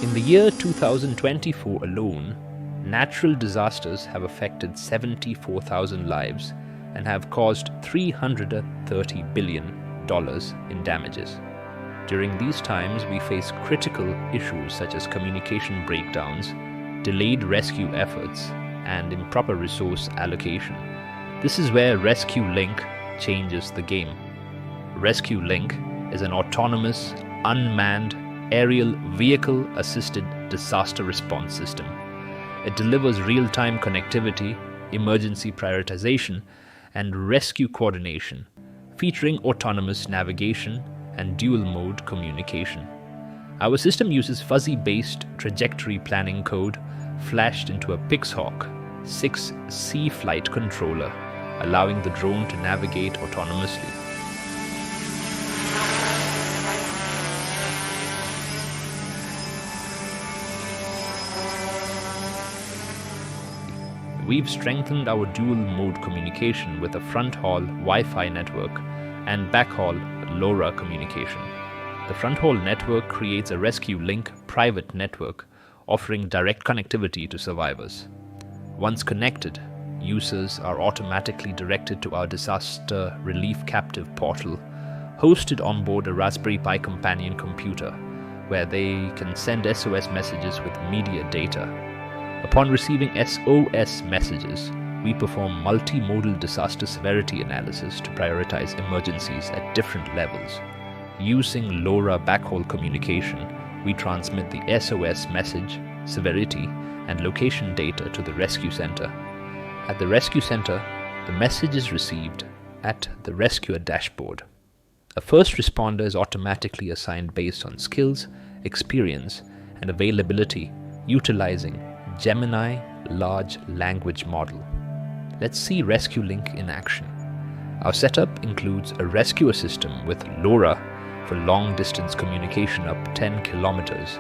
In the year 2024 alone, natural disasters have affected 74,000 lives and have caused $330 billion in damages. During these times, we face critical issues such as communication breakdowns, delayed rescue efforts, and improper resource allocation. This is where ResQ-Link changes the game. ResQ-Link is an autonomous, unmanned, aerial vehicle-assisted disaster response system. It delivers real-time connectivity, emergency prioritization, and rescue coordination, featuring autonomous navigation and dual-mode communication. Our system uses fuzzy-based trajectory planning code flashed into a Pixhawk 6C flight controller, allowing the drone to navigate autonomously. We've strengthened our dual-mode communication with a front-haul Wi-Fi network and backhaul LoRa communication. The front-haul network creates a ResQ-Link private network, offering direct connectivity to survivors. Once connected, users are automatically directed to our disaster relief captive portal, hosted onboard a Raspberry Pi companion computer, where they can send SOS messages with media data. Upon receiving SOS messages, we perform multimodal disaster severity analysis to prioritize emergencies at different levels. Using LoRa backhaul communication, we transmit the SOS message, severity, and location data to the rescue center. At the rescue center, the message is received at the rescuer dashboard. A first responder is automatically assigned based on skills, experience, and availability, utilizing Gemini large language model. Let's see ResQ-Link in action. Our setup includes a rescuer system with LoRa for long-distance communication up 10 kilometers,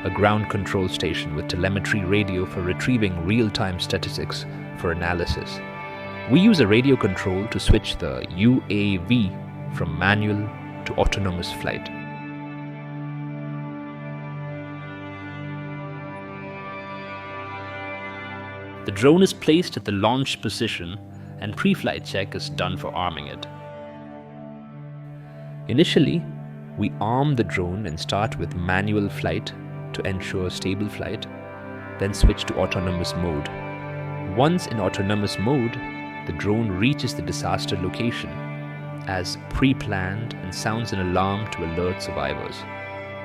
a ground control station with telemetry radio for retrieving real-time statistics for analysis. We use a radio control to switch the UAV from manual to autonomous flight. The drone is placed at the launch position and pre-flight check is done for arming it. Initially, we arm the drone and start with manual flight to ensure stable flight, then switch to autonomous mode. Once in autonomous mode, the drone reaches the disaster location as pre-planned and sounds an alarm to alert survivors.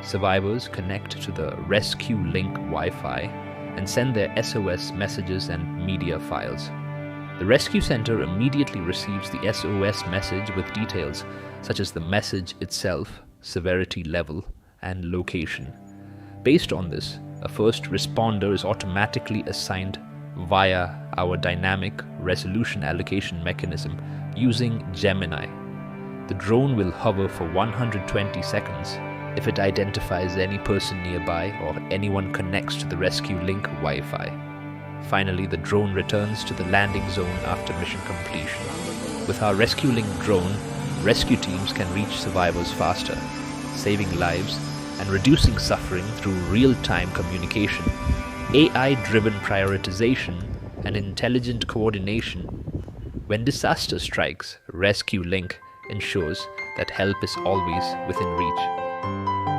Survivors connect to the ResQ-Link Wi-Fi and send their SOS messages and media files. The rescue center immediately receives the SOS message with details such as the message itself, severity level, and location. Based on this, a first responder is automatically assigned via our dynamic resolution allocation mechanism using Gemini. The drone will hover for 120 seconds if it identifies any person nearby or anyone connects to the ResQ-Link Wi-Fi. Finally, the drone returns to the landing zone after mission completion. With our ResQ-Link drone, rescue teams can reach survivors faster, saving lives and reducing suffering through real-time communication, AI-driven prioritization, and intelligent coordination. When disaster strikes, ResQ-Link ensures that help is always within reach.